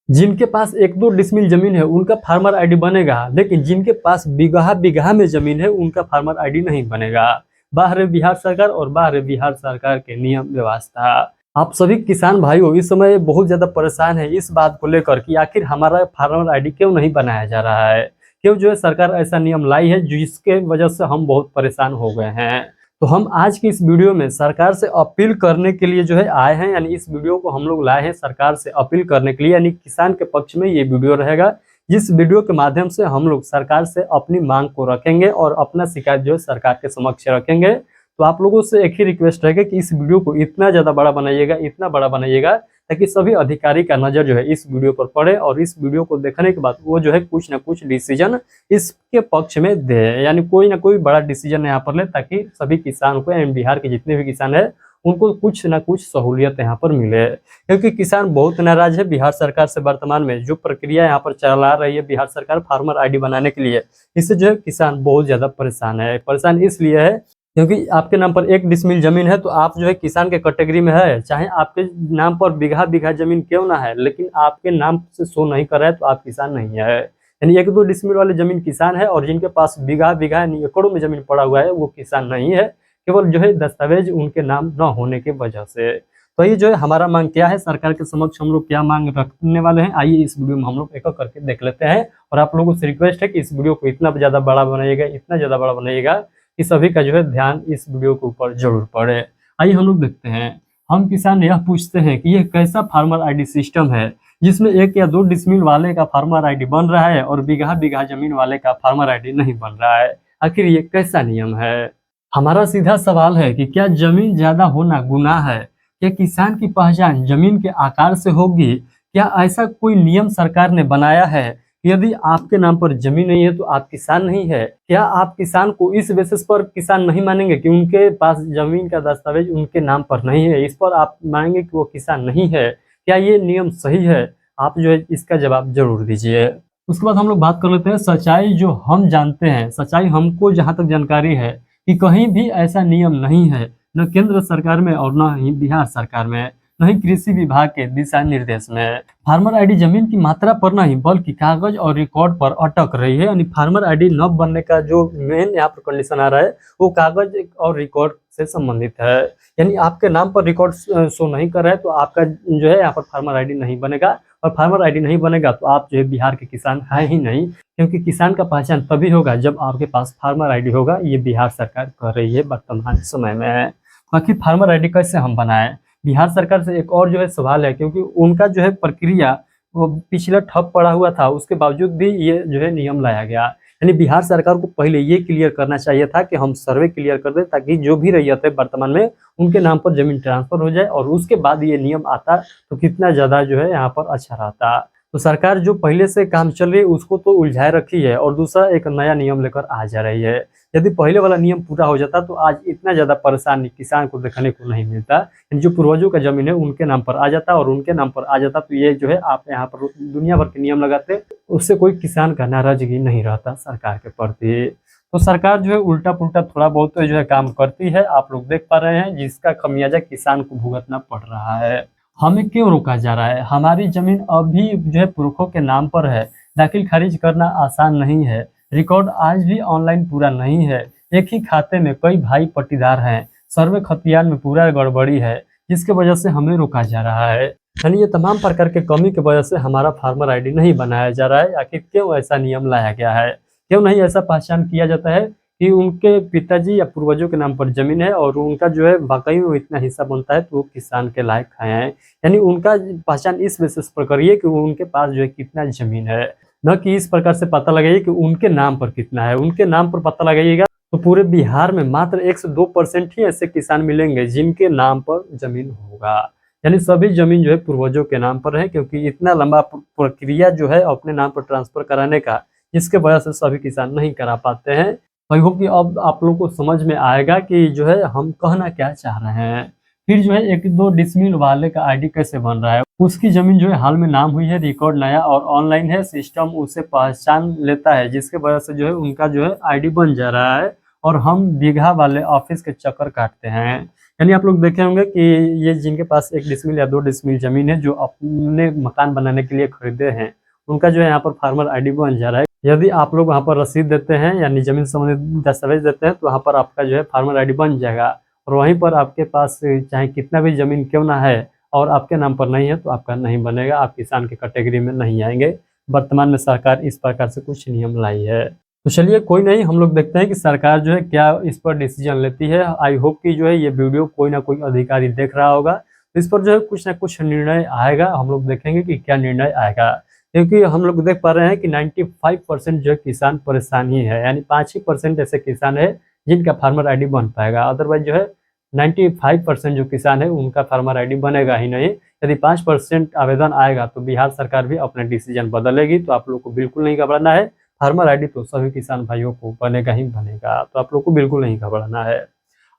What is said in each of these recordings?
जिनके पास 1-2 डिसमिल जमीन है उनका फार्मर आईडी बनेगा, लेकिन जिनके पास बिगहा बिगहा में जमीन है उनका फार्मर आईडी नहीं बनेगा। बाहर है बिहार सरकार और बाहर है बिहार सरकार के नियम व्यवस्था। आप सभी किसान भाइयों इस समय बहुत ज्यादा परेशान है इस बात को लेकर कि आखिर हमारा फार्मर आईडी क्यों नहीं बनाया जा रहा है, क्यों जो है सरकार ऐसा नियम लाई है जिसके वजह से हम बहुत परेशान हो गए हैं। तो हम आज की इस वीडियो में सरकार से अपील करने के लिए जो है आए हैं, यानी इस वीडियो को हम लोग लाए हैं सरकार से अपील करने के लिए, यानी किसान के पक्ष में ये वीडियो रहेगा। जिस वीडियो के माध्यम से हम लोग सरकार से अपनी मांग को रखेंगे और अपना शिकायत जो है सरकार के समक्ष रखेंगे। तो आप लोगों से एक ही रिक्वेस्ट रहेगा कि इस वीडियो को इतना ज़्यादा बड़ा बनाइएगा, इतना बड़ा बनाइएगा ताकि सभी अधिकारी का नज़र जो है इस वीडियो पर पड़े और इस वीडियो को देखने के बाद वो जो है कुछ ना कुछ डिसीजन इसके पक्ष में दे, यानी कोई ना कोई बड़ा डिसीजन यहाँ पर ले ताकि सभी किसान को एंड बिहार के जितने भी किसान है उनको कुछ ना कुछ सहूलियत यहाँ पर मिले। क्योंकि किसान बहुत नाराज है बिहार सरकार से। वर्तमान में जो प्रक्रिया यहाँ पर चला रही है बिहार सरकार फार्मर आईडी बनाने के लिए, इससे जो है किसान बहुत ज़्यादा परेशान है। परेशान इसलिए है क्योंकि आपके नाम पर 1 डिसमिल जमीन है तो आप जो है किसान के कैटेगरी में है, चाहे आपके नाम पर बिगहा बिगहा जमीन क्यों ना है, लेकिन आपके नाम से शो नहीं कर रहा है तो आप किसान नहीं है। यानी 1-2 डिसमिल वाले जमीन किसान है और जिनके पास बिगहा बिगहा यानी एकड़ों में जमीन पड़ा हुआ है वो किसान नहीं है, केवल जो है दस्तावेज उनके नाम न होने की वजह से। तो ये जो है हमारा मांग क्या है सरकार के समक्ष, हम लोग क्या मांग रखने वाले हैं, आइए इस वीडियो में हम लोग एक एक करके देख लेते हैं। और आप लोगों से रिक्वेस्ट है कि इस वीडियो को इतना ज़्यादा बड़ा बनाइएगा, इतना ज़्यादा बड़ा बनाइएगा कि सभी का जो है ध्यान इस वीडियो के ऊपर जरूर पड़े। आइए हम लोग देखते हैं। हम किसान यह पूछते हैं कि यह कैसा फार्मर आईडी सिस्टम है जिसमें 1 या 2 डिसमिल वाले का फार्मर आईडी बन रहा है और बिगहा बिगहा जमीन वाले का फार्मर आईडी नहीं बन रहा है। आखिर ये कैसा नियम है? हमारा सीधा सवाल है कि क्या जमीन ज्यादा होना गुनाह है? क्या किसान की पहचान जमीन के आकार से होगी? क्या ऐसा कोई नियम सरकार ने बनाया है? यदि आपके नाम पर जमीन नहीं है तो आप किसान नहीं है? क्या आप किसान को इस बेसिस पर किसान नहीं मानेंगे कि उनके पास जमीन का दस्तावेज उनके नाम पर नहीं है, इस पर आप मानेंगे कि वो किसान नहीं है? क्या ये नियम सही है? आप जो है इसका जवाब जरूर दीजिए। उसके बाद हम लोग बात कर लेते हैं सच्चाई जो हम जानते हैं, सच्चाई हमको जहाँ तक जानकारी है कि कहीं भी ऐसा नियम नहीं है, न केंद्र सरकार में और न ही बिहार सरकार में, न ही कृषि विभाग के दिशा निर्देश में। फार्मर आईडी जमीन की मात्रा पर नहीं बल्कि कागज और रिकॉर्ड पर अटक रही है। यानी फार्मर आईडी न बनने का जो मेन यहाँ पर कंडीशन आ रहा है वो कागज और रिकॉर्ड से संबंधित है। यानी आपके नाम पर रिकॉर्ड शो नहीं कर रहा है तो आपका जो है यहाँ पर फार्मर आईडी नहीं बनेगा, और फार्मर आईडी नहीं बनेगा तो आप जो है बिहार के किसान है ही नहीं। क्योंकि किसान का पहचान तभी होगा जब आपके पास फार्मर आईडी होगा, ये बिहार सरकार कर रही है वर्तमान समय में। बाकी फार्मर आईडी कैसे हम बनाएं? बिहार सरकार से एक और जो है सवाल है, क्योंकि उनका जो है प्रक्रिया वो पिछला ठप पड़ा हुआ था, उसके बावजूद भी ये जो है नियम लाया गया। यानी बिहार सरकार को पहले ये क्लियर करना चाहिए था कि हम सर्वे क्लियर कर दें ताकि जो भी रैयत है वर्तमान में उनके नाम पर जमीन ट्रांसफर हो जाए और उसके बाद ये नियम आता तो कितना ज़्यादा जो है यहाँ पर अच्छा रहता। तो सरकार जो पहले से काम चल रही है उसको तो उलझाए रखी है और दूसरा एक नया नियम लेकर आ जा रही है। यदि पहले वाला नियम पूरा हो जाता तो आज इतना ज़्यादा परेशानी किसान को देखने को नहीं मिलता। जो पूर्वजों का जमीन है उनके नाम पर आ जाता और उनके नाम पर आ जाता तो ये जो है आप यहाँ पर दुनिया भर के नियम लगाते, उससे कोई किसान का नाराजगी नहीं रहता सरकार के प्रति। तो सरकार जो है उल्टा पुल्टा थोड़ा बहुत जो है काम करती है, आप लोग देख पा रहे हैं, जिसका खमियाजा किसान को भुगतना पड़ रहा है। हमें क्यों रोका जा रहा है? हमारी जमीन अभी जो है पुरखों के नाम पर है, दाखिल खारिज करना आसान नहीं है, रिकॉर्ड आज भी ऑनलाइन पूरा नहीं है, एक ही खाते में कई भाई पट्टीदार हैं, सर्वे खतियान में पूरा गड़बड़ी है, जिसके वजह से हमें रोका जा रहा है। यानी ये तमाम प्रकार के कमी की वजह से हमारा फार्मर आईडी नहीं बनाया जा रहा है। आखिर क्यों ऐसा नियम लाया गया है? क्यों नहीं ऐसा पहचान किया जाता है कि उनके पिताजी या पूर्वजों के नाम पर जमीन है और उनका जो है वाकई में इतना हिस्सा बनता है तो वो किसान के लायक हैं। यानी उनका पहचान इस बेसिस पर करिए कि उनके पास जो है कितना जमीन है, न कि इस प्रकार से पता लगाइए कि उनके नाम पर कितना है। उनके नाम पर पता लगाइएगा तो पूरे बिहार में मात्र 1 से 2% ही ऐसे किसान मिलेंगे जिनके नाम पर जमीन होगा। यानी सभी जमीन जो है पूर्वजों के नाम पर है, क्योंकि इतना लंबा प्रक्रिया जो है अपने नाम पर ट्रांसफर कराने का, जिसके वजह से सभी किसान नहीं करा पाते हैं। आई होप कि अब आप लोग को समझ में आएगा कि जो है हम कहना क्या चाह रहे हैं। फिर जो है 1-2 डिसमिल वाले का आईडी कैसे बन रहा है? उसकी जमीन जो है हाल में नाम हुई है, रिकॉर्ड नया और ऑनलाइन है, सिस्टम उसे पहचान लेता है, जिसके वजह से जो है उनका जो है आईडी बन जा रहा है और हम बीघा वाले ऑफिस के चक्कर काटते हैं। यानी आप लोग देखे होंगे कि ये जिनके पास 1 डिसमिल या 2 डिसमिल जमीन है, जो अपने मकान बनाने के लिए खरीदे हैं, उनका जो है यहाँ पर फार्मर आईडी बन जा रहा है। यदि आप लोग वहाँ पर रसीद देते हैं यानी जमीन संबंधित दस्तावेज देते हैं, तो वहाँ पर आपका जो है फार्मर आईडी बन जाएगा। और वहीं पर आपके पास चाहे कितना भी जमीन क्यों ना है और आपके नाम पर नहीं है, तो आपका नहीं बनेगा, आप किसान के कैटेगरी में नहीं आएंगे। वर्तमान में सरकार इस प्रकार से कुछ नियम लाई है। तो चलिए कोई नहीं, हम लोग देखते हैं कि सरकार जो है क्या इस पर डिसीजन लेती है। आई होप कि जो है ये वीडियो कोई ना कोई अधिकारी देख रहा होगा, तो इस पर जो है कुछ ना कुछ निर्णय आएगा। हम लोग देखेंगे कि क्या निर्णय आएगा, क्योंकि हम लोग देख पा रहे हैं कि 95% जो है किसान परेशान ही है, यानी 5 ही % ऐसे किसान है जिनका फार्मर आईडी बन पाएगा। अदरवाइज जो है 95% जो किसान है उनका फार्मर आईडी बनेगा ही नहीं। यदि 5% आवेदन आएगा तो बिहार सरकार भी अपना डिसीजन बदलेगी। तो आप लोग को बिल्कुल नहीं घबराना है, फार्मर आईडी तो सभी किसान भाइयों को बनेगा ही बनेगा, तो आप लोग को बिल्कुल नहीं घबराना है।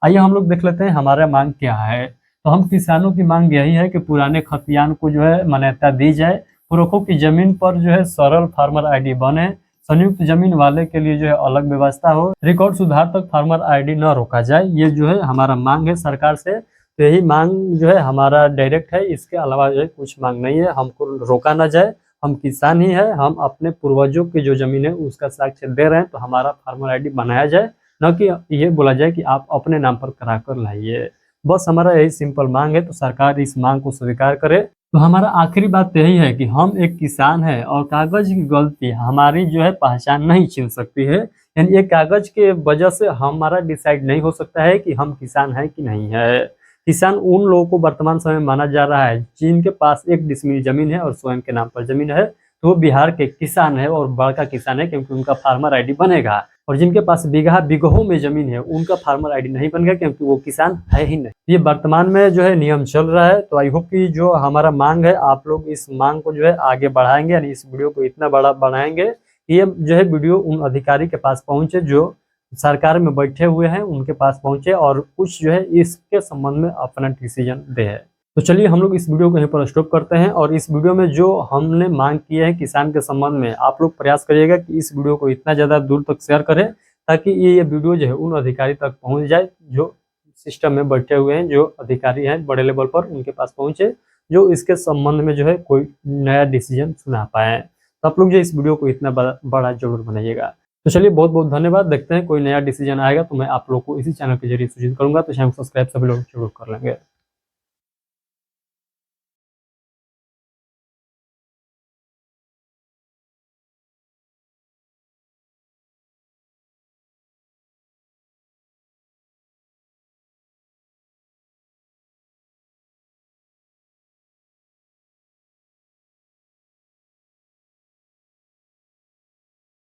आइए हम लोग देख लेते हैं हमारा मांग क्या है। तो हम किसानों की मांग यही है कि पुराने खतियान को जो है मान्यता दी जाए, पुरखों की जमीन पर जो है सरल फार्मर आईडी बने, संयुक्त जमीन वाले के लिए जो है अलग व्यवस्था हो, रिकॉर्ड सुधार तक फार्मर आईडी न रोका जाए। ये जो है हमारा मांग है सरकार से। तो यही मांग जो है हमारा डायरेक्ट है, इसके अलावा जो है कुछ मांग नहीं है। हमको रोका ना जाए, हम किसान ही है, हम अपने पूर्वजों की जो जमीन है उसका साक्ष्य दे रहे हैं, तो हमारा फार्मर आईडी बनाया जाए, न कि ये बोला जाए कि आप अपने नाम पर करा कर लाइए। बस हमारा यही सिंपल मांग है, तो सरकार इस मांग को स्वीकार करे। तो हमारा आखिरी बात यही है कि हम एक किसान है और कागज की गलती हमारी जो है पहचान नहीं छीन सकती है। यानी एक कागज के वजह से हमारा डिसाइड नहीं हो सकता है कि हम किसान हैं कि नहीं है। किसान उन लोगों को वर्तमान समय में माना जा रहा है जिनके पास 1 डिसमिल जमीन है और स्वयं के नाम पर जमीन है, तो वो बिहार के किसान है और बड़का किसान है, क्योंकि उनका फार्मर आईडी बनेगा। और जिनके पास बीघों में जमीन है उनका फार्मर आईडी नहीं बनेगा, क्योंकि वो किसान है ही नहीं। ये वर्तमान में जो है नियम चल रहा है। तो आई होप कि जो हमारा मांग है आप लोग इस मांग को जो है आगे बढ़ाएंगे, यानी इस वीडियो को इतना बड़ा बनाएंगे कि ये जो है वीडियो उन अधिकारी के पास पहुंचे जो सरकार में बैठे हुए हैं, उनके पास पहुंचे और कुछ जो है इसके संबंध में अपना डिसीजन दे है। तो चलिए हम लोग इस वीडियो को यहीं पर स्टॉप करते हैं। और इस वीडियो में जो हमने मांग की है किसान के संबंध में, आप लोग प्रयास करिएगा कि इस वीडियो को इतना ज़्यादा दूर तक शेयर करें, ताकि ये वीडियो जो है उन अधिकारी तक पहुंच जाए जो सिस्टम में बैठे हुए हैं, जो अधिकारी हैं बड़े लेवल पर, उनके पास पहुंचे, जो इसके संबंध में जो है कोई नया डिसीजन सुना पाए। तो आप लोग जो इस वीडियो को इतना बड़ा जरूर बनाइएगा। तो चलिए बहुत बहुत धन्यवाद। देखते हैं कोई नया डिसीजन आएगा तो मैं आप लोग को इसी चैनल के जरिए सूचित करूंगा। तो चैनल को सब्सक्राइब सभी लोग जरूर कर लेंगे।